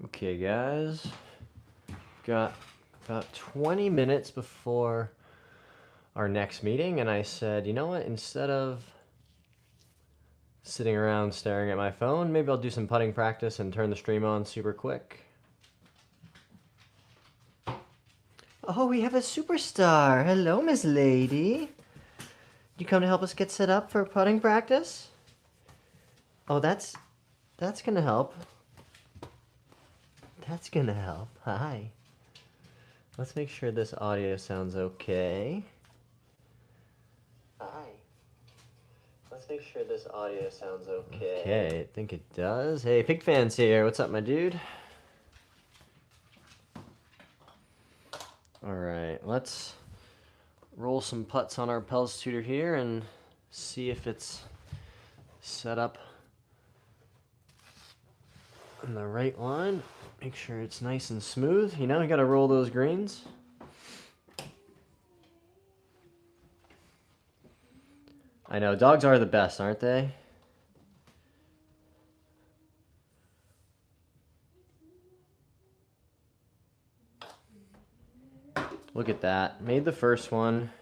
Okay, guys. Got about 20 minutes before our next meeting, and I said, you know what? Instead of sitting around staring at my phone, maybe I'll do some putting practice and turn the stream on super quick. Oh, we have a superstar. Hello, Miss Lady. You come to help us get set up for putting practice? Oh, that's gonna help. That's gonna help. Hi. Let's make sure this audio sounds okay. Hi. Let's make sure this audio sounds okay. Okay, I think it does. Hey, Pig Fans here. What's up, my dude? All right, let's roll some putts on our Pels tutor here and see if it's set up in the right line. Make sure it's nice and smooth. You know, you gotta roll those greens. I know, dogs are the best, aren't they? Look at that. Made the first one.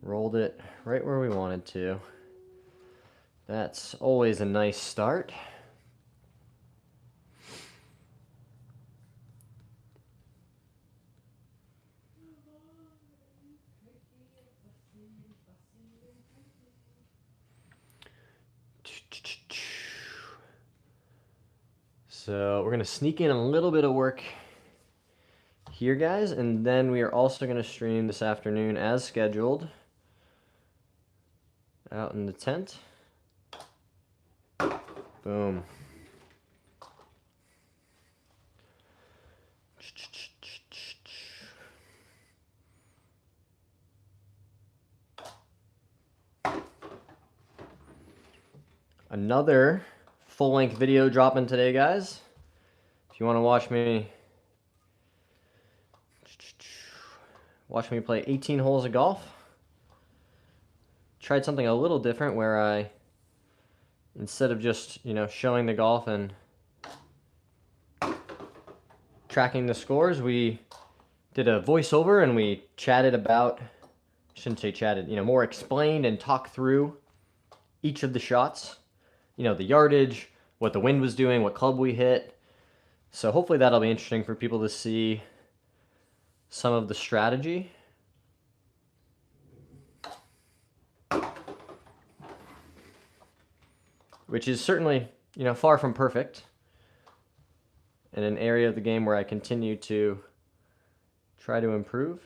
Rolled it right where we wanted to. That's always a nice start. So we're going to sneak in a little bit of work here, guys, and then we are also going to stream this afternoon as scheduled out in the tent. Boom. Another full-length video dropping today, guys. If you want to watch me play 18 holes of golf. Tried something a little different where I, instead of just, showing the golf and tracking the scores, we did a voiceover and we chatted about, shouldn't say chatted, more explained and talked through each of the shots. The yardage, what the wind was doing, what club we hit. So hopefully that'll be interesting for people to see some of the strategy. Which is certainly, far from perfect. In an area of the game where I continue to try to improve.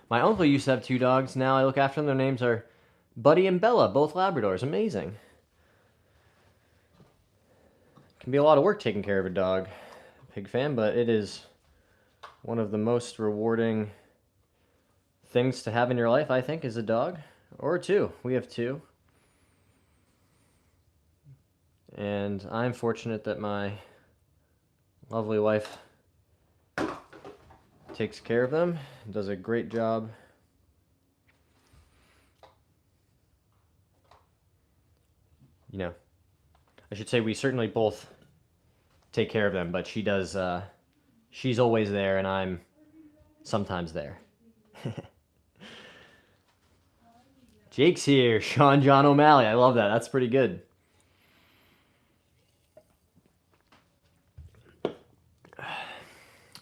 My uncle used to have 2 dogs. Now I look after them. Their names are Buddy and Bella, both Labradors. Amazing. Can be a lot of work taking care of a dog, Pig Fan, but it is one of the most rewarding things to have in your life, I think, is a dog. Or 2. We have 2. And I'm fortunate that my lovely wife takes care of them, does a great job. I should say we certainly both take care of them, but she does, she's always there and I'm sometimes there. Jake's here, Sean John O'Malley. I love that. That's pretty good.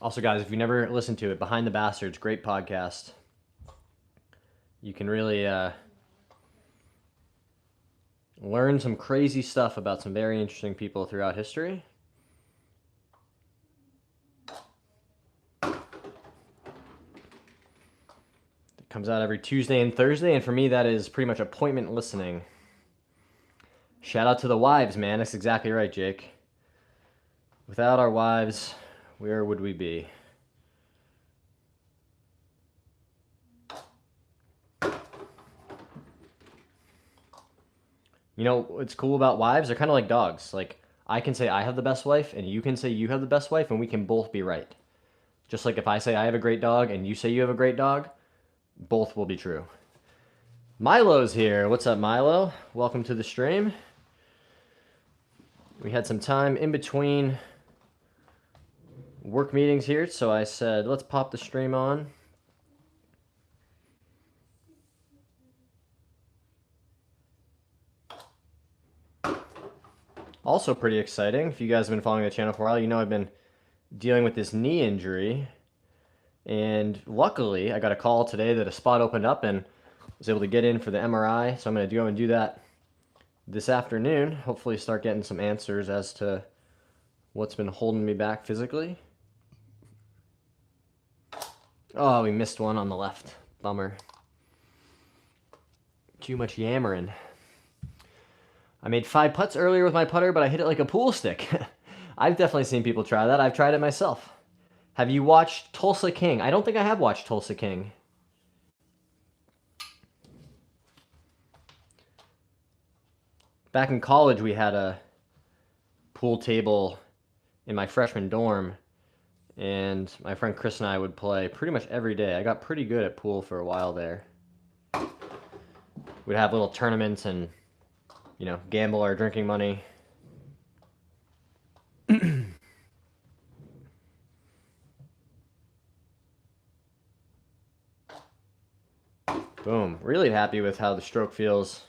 Also, guys, if you never listened to it, Behind the Bastards, great podcast. You can really learn some crazy stuff about some very interesting people throughout history. It comes out every Tuesday and Thursday, and for me, that is pretty much appointment listening. Shout out to the wives, man. That's exactly right, Jake. Without our wives, where would we be? What's cool about wives? They're kind of like dogs. Like, I can say I have the best wife, and you can say you have the best wife, and we can both be right. Just like if I say I have a great dog, and you say you have a great dog, both will be true. Milo's here. What's up, Milo? Welcome to the stream. We had some time in between work meetings here, so I said, let's pop the stream on. Also pretty exciting. If you guys have been following the channel for a while, you know I've been dealing with this knee injury. And luckily, I got a call today that a spot opened up and was able to get in for the MRI. So I'm going to go and do that this afternoon. Hopefully start getting some answers as to what's been holding me back physically. Oh, we missed one on the left. Bummer. Too much yammering. I made 5 putts earlier with my putter, but I hit it like a pool stick. I've definitely seen people try that. I've tried it myself. Have you watched Tulsa King? I don't think I have watched Tulsa King. Back in college, we had a pool table in my freshman dorm, and my friend Chris and I would play pretty much every day. I got pretty good at pool for a while there. We'd have little tournaments and, you know, gamble our drinking money. Boom. Really happy with how the stroke feels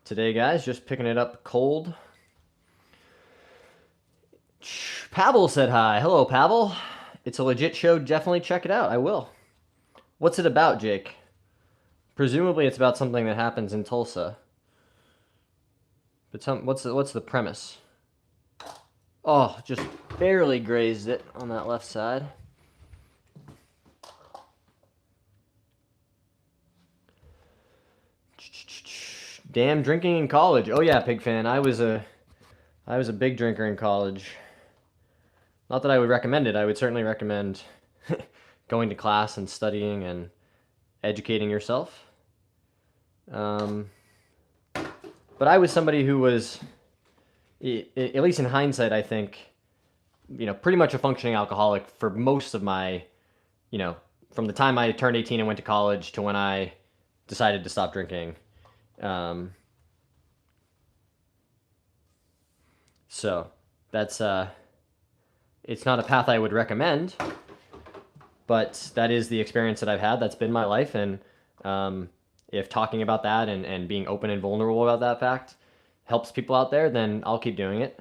today, guys. Just picking it up cold. Pavel said hi. Hello, Pavel. It's a legit show. Definitely check it out. I will. What's it about, Jake? Presumably it's about something that happens in Tulsa. But what's the premise? Oh, just barely grazed it on that left side. Damn drinking in college. Oh yeah, Pig fan. I was a big drinker in college. Not that I would recommend it. I would certainly recommend going to class and studying and educating yourself. But I was somebody who was, at least in hindsight, I think, you know, pretty much a functioning alcoholic for most of my, you know, from the time I turned 18 and went to college to when I decided to stop drinking. So that's, it's not a path I would recommend, but that is the experience that I've had. That's been my life. And, if talking about that and being open and vulnerable about that fact helps people out there, then I'll keep doing it.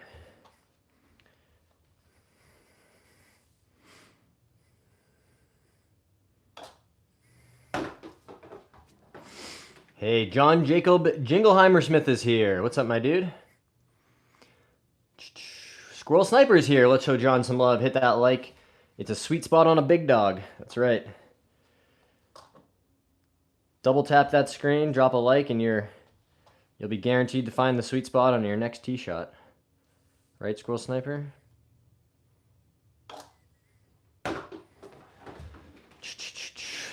Hey, John Jacob Jingleheimer Smith is here. What's up, my dude? Squirrel Sniper is here. Let's show John some love. Hit that like. It's a sweet spot on a big dog. That's right. Double tap that screen, drop a like, and you'll be guaranteed to find the sweet spot on your next tee shot. Right, Squirrel Sniper?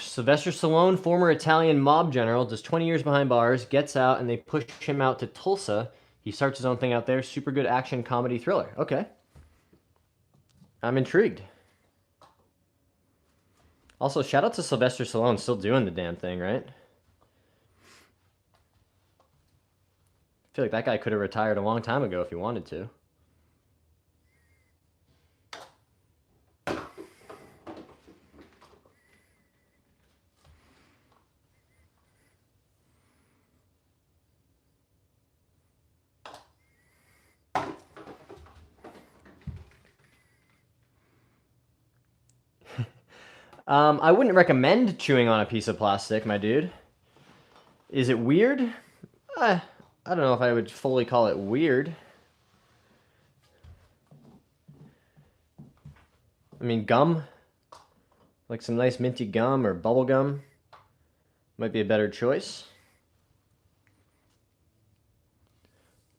Sylvester Stallone, former Italian mob general, does 20 years behind bars, gets out, and they push him out to Tulsa. He starts his own thing out there. Super good action comedy thriller. Okay. I'm intrigued. Also, shout out to Sylvester Stallone, still doing the damn thing, right? I feel like that guy could have retired a long time ago if he wanted to. I wouldn't recommend chewing on a piece of plastic, my dude. Is it weird? I don't know if I would fully call it weird. I mean, gum, like some nice minty gum or bubble gum might be a better choice.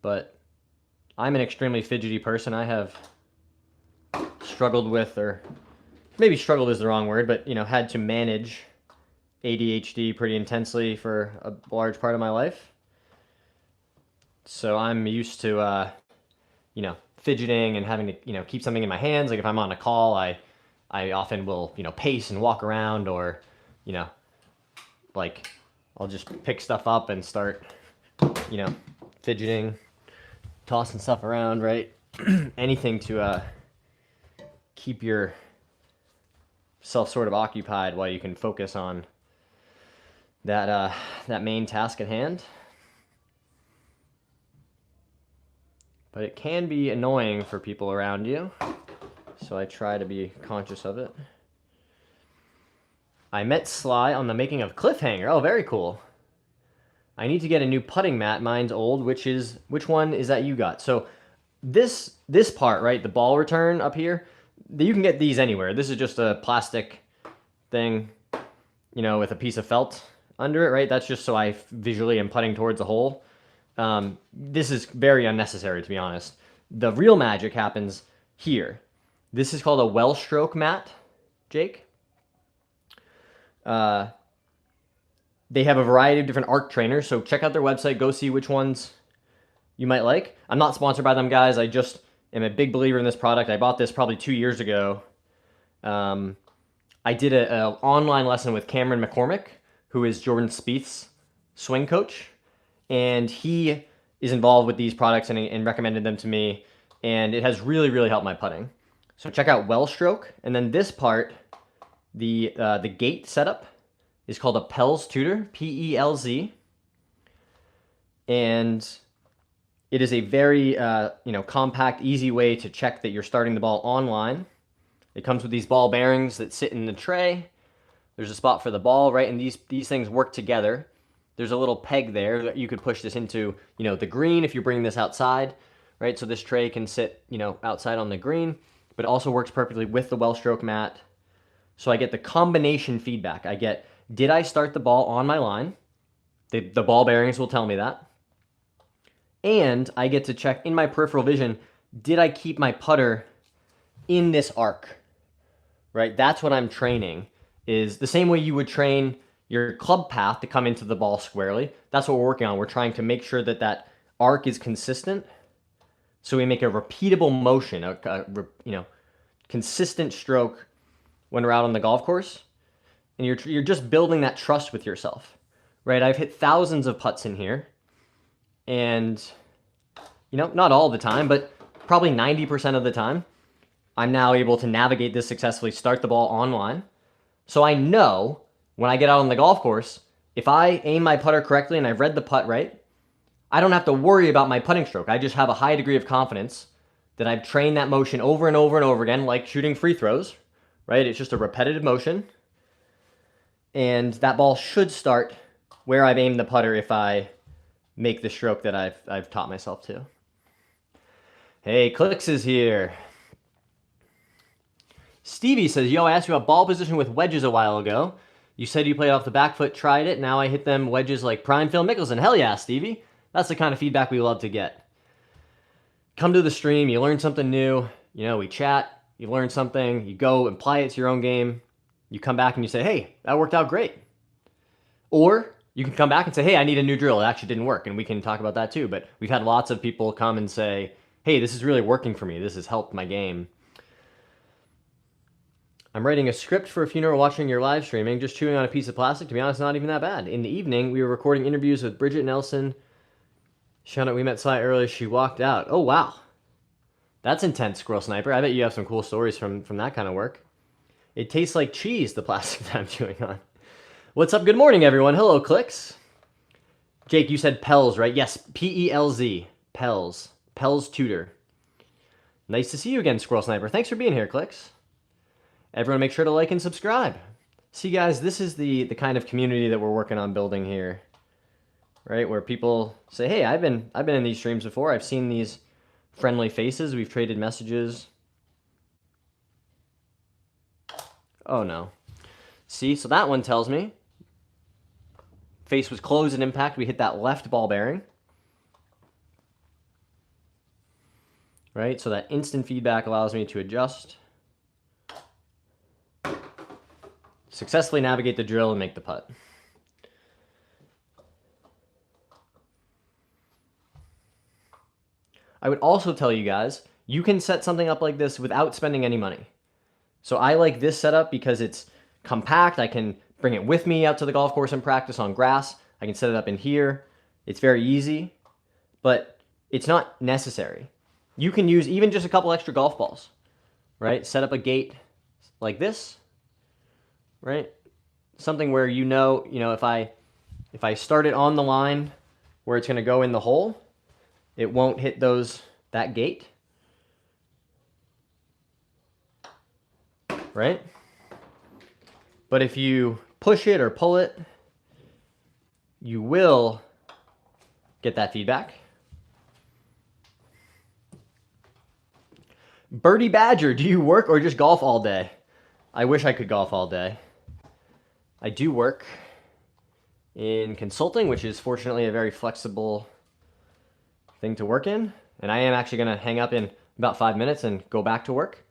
But I'm an extremely fidgety person. I have struggled with, or maybe struggled is the wrong word, but, you know, had to manage ADHD pretty intensely for a large part of my life. So I'm used to, you know, fidgeting and having to, you know, keep something in my hands. Like if I'm on a call, I often will, you know, pace and walk around, or, you know, like I'll just pick stuff up and start, you know, fidgeting, tossing stuff around, right? anything to keep yourself sort of occupied while you can focus on that main task at hand. But it can be annoying for people around you, so I try to be conscious of it. I met Sly on the making of Cliffhanger. Oh, very cool. I need to get a new putting mat. Mine's old. Which one is that you got? So this part, right, the ball return up here, you can get these anywhere. This is just a plastic thing, you know, with a piece of felt under it, right? That's just so I visually am putting towards the hole. This is very unnecessary, to be honest. The real magic happens here. This is called a well stroke mat, Jake. They have a variety of different arc trainers, so check out their website. Go see which ones you might like. I'm not sponsored by them, guys. I just am a big believer in this product. I bought this probably 2 years ago. I did an online lesson with Cameron McCormick, who is Jordan Spieth's swing coach, and he is involved with these products and recommended them to me, and it has really, really helped my putting. So check out Well Stroke, and then this part, the gate setup, is called a Pelz Tutor, P-E-L-Z, and it is a very compact, easy way to check that you're starting the ball online. It comes with these ball bearings that sit in the tray. There's a spot for the ball, right? And these things work together. There's a little peg there that you could push this into, the green if you're bringing this outside, right? So this tray can sit, outside on the green, but it also works perfectly with the Well Stroke mat. So I get the combination feedback. I get, did I start the ball on my line? The ball bearings will tell me that. And I get to check in my peripheral vision, did I keep my putter in this arc, right? That's what I'm training, is the same way you would train your club path to come into the ball squarely. That's what we're working on. We're trying to make sure that that arc is consistent, so we make a repeatable motion, a consistent stroke when we're out on the golf course. And you're just building that trust with yourself, right? I've hit thousands of putts in here, and not all the time, but probably 90% of the time, I'm now able to navigate this successfully, start the ball online. So I know when I get out on the golf course, if I aim my putter correctly and I've read the putt right, I don't have to worry about my putting stroke. I just have a high degree of confidence that I've trained that motion over and over and over again, like shooting free throws, right? It's just a repetitive motion. And that ball should start where I've aimed the putter if I make the stroke that I've taught myself to. Hey, Clicks is here. Stevie says, yo, I asked you about ball position with wedges a while ago. You said you played off the back foot, tried it. Now I hit them wedges like prime Phil Mickelson. Hell yeah, Stevie. That's the kind of feedback we love to get. Come to the stream, you learn something new. We chat, you learn something, you go apply it to your own game. You come back and you say, hey, that worked out great. Or you can come back and say, hey, I need a new drill. It actually didn't work. And we can talk about that too. But we've had lots of people come and say, hey, this is really working for me. This has helped my game. I'm writing a script for a funeral watching your live streaming, just chewing on a piece of plastic. To be honest, not even that bad. In the evening, we were recording interviews with Bridget Nelson. Shout out, we met Sly earlier. She walked out. Oh, wow. That's intense, Squirrel Sniper. I bet you have some cool stories from that kind of work. It tastes like cheese, the plastic that I'm chewing on. What's up? Good morning, everyone. Hello, Clicks. Jake, you said Pelz, right? Yes, P-E-L-Z. Pelz. Pelz Tutor. Nice to see you again, Squirrel Sniper. Thanks for being here, Clicks. Everyone make sure to like and subscribe. See, guys, this is the kind of community that we're working on building here, right? Where people say, hey, I've been in these streams before. I've seen these friendly faces. We've traded messages. Oh, no. See, so that one tells me face was closed at impact. We hit that left ball bearing. Right, so that instant feedback allows me to adjust, successfully navigate the drill, and make the putt. I would also tell you guys, you can set something up like this without spending any money. So I like this setup because it's compact. I can bring it with me out to the golf course and practice on grass. I can set it up in here. It's very easy, but it's not necessary. You can use even just a couple extra golf balls, right? Set up a gate like this, right? Something where if I start it on the line where it's going to go in the hole, it won't hit that gate, right? But if you push it or pull it, you will get that feedback. Birdie Badger, do you work or just golf all day? I wish I could golf all day. I do work in consulting, which is fortunately a very flexible thing to work in. And I am actually going to hang up in about 5 minutes and go back to work.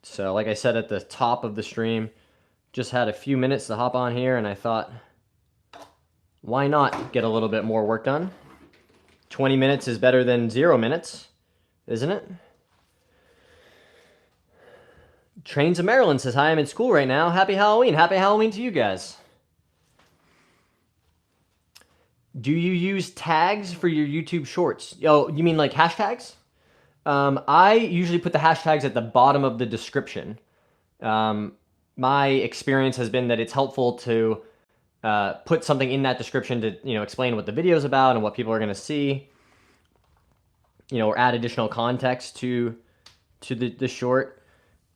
So like I said at the top of the stream, just had a few minutes to hop on here, and I thought, why not get a little bit more work done? 20 minutes is better than 0 minutes, isn't it? Trains of Maryland says, hi, I'm in school right now. Happy Halloween. Happy Halloween to you guys. Do you use tags for your YouTube shorts? Oh, you mean like hashtags? I usually put the hashtags at the bottom of the description. My experience has been that it's helpful to put something in that description to explain what the video is about and what people are going to see, or add additional context to the short.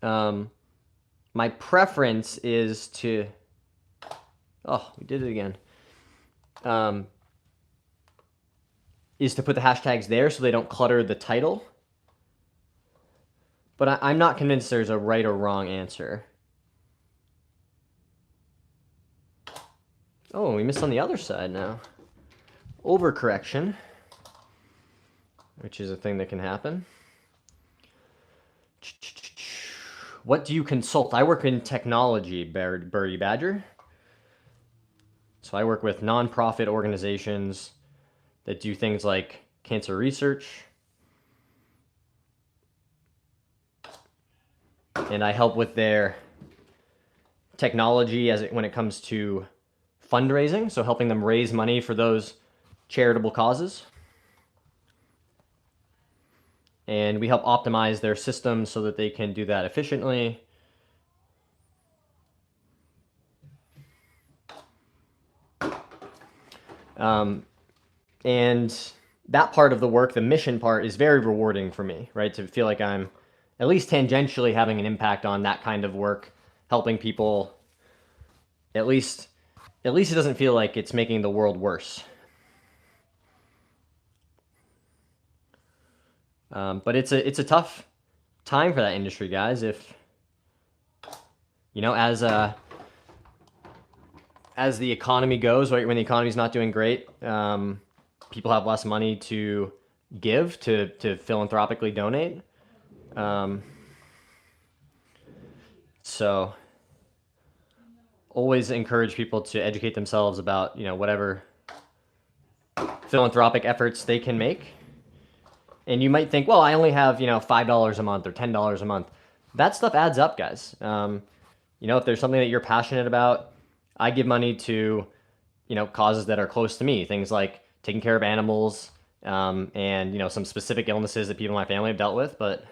My preference is to, we did it again, is to put the hashtags there so they don't clutter the title. But I'm not convinced there's a right or wrong answer. Oh, we missed on the other side now. Overcorrection, which is a thing that can happen. What do you consult? I work in technology, Birdie Badger. So I work with nonprofit organizations that do things like cancer research. And I help with their technology when it comes to fundraising, so helping them raise money for those charitable causes. And we help optimize their systems so that they can do that efficiently. And that part of the work, the mission part, is very rewarding for me, right? To feel like I'm at least tangentially having an impact on that kind of work, helping people. At least it doesn't feel like it's making the world worse. But it's a tough time for that industry, guys. If as the economy goes, right, when the economy's not doing great, people have less money to give, to philanthropically donate. So always encourage people to educate themselves about, whatever philanthropic efforts they can make. And you might think, well, I only have, $5 a month or $10 a month. That stuff adds up, guys. If there's something that you're passionate about, I give money to, causes that are close to me. Things like taking care of animals, and, some specific illnesses that people in my family have dealt with. But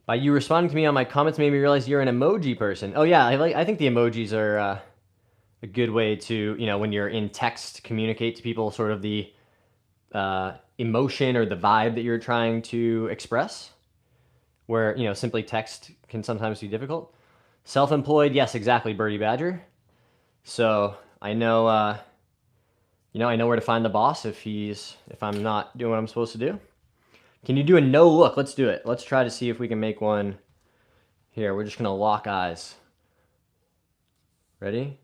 by you responding to me on my comments made me realize you're an emoji person. Oh yeah, I think the emojis are a good way to, when you're in text, communicate to people sort of the emotion or the vibe that you're trying to express, where, simply text can sometimes be difficult. Self-employed, yes, exactly, Birdie Badger. So I know, I know where to find the boss if I'm not doing what I'm supposed to do. Can you do a no look? Let's do it. Let's try to see if we can make one here. We're just going to lock eyes. Ready?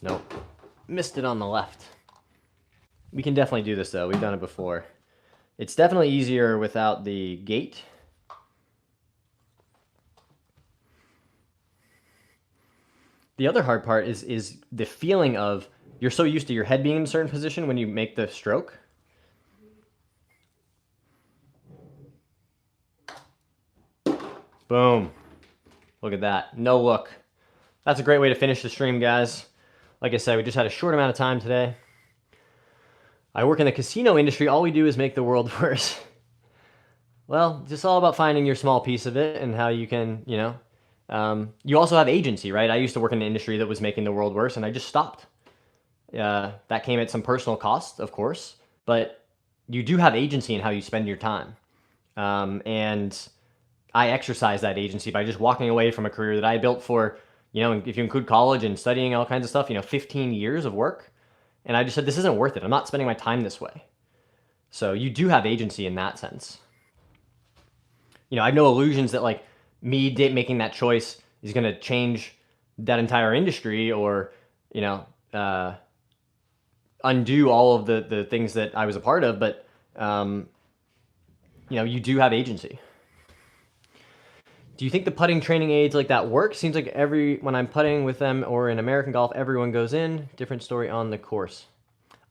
Nope. Missed it on the left. We can definitely do this, though. We've done it before. It's definitely easier without the gate. The other hard part is the feeling of you're so used to your head being in a certain position when you make the stroke. Boom. Look at that. No look. That's a great way to finish the stream, guys. Like I said, we just had a short amount of time today. I work in the casino industry. All we do is make the world worse. Well, just all about finding your small piece of it and how you can, you also have agency, right? I used to work in an industry that was making the world worse, and I just stopped. That came at some personal cost, of course, but you do have agency in how you spend your time. And I exercise that agency by just walking away from a career that I built for, if you include college and studying all kinds of stuff, 15 years of work. And I just said, this isn't worth it. I'm not spending my time this way. So you do have agency in that sense. I have no illusions that like me making that choice is going to change that entire industry or, undo all of the things that I was a part of. But, you do have agency. Do you think the putting training aids like that work? Seems like when I'm putting with them or in American golf, everyone goes in. Different story on the course.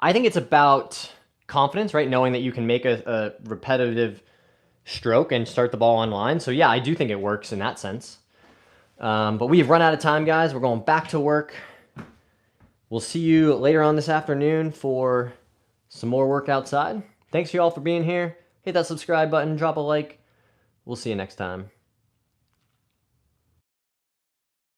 I think it's about confidence, right? Knowing that you can make a repetitive stroke and start the ball on line. So yeah, I do think it works in that sense. But we've run out of time, guys. We're going back to work. We'll see you later on this afternoon for some more work outside. Thanks for y'all for being here. Hit that subscribe button, drop a like. We'll see you next time.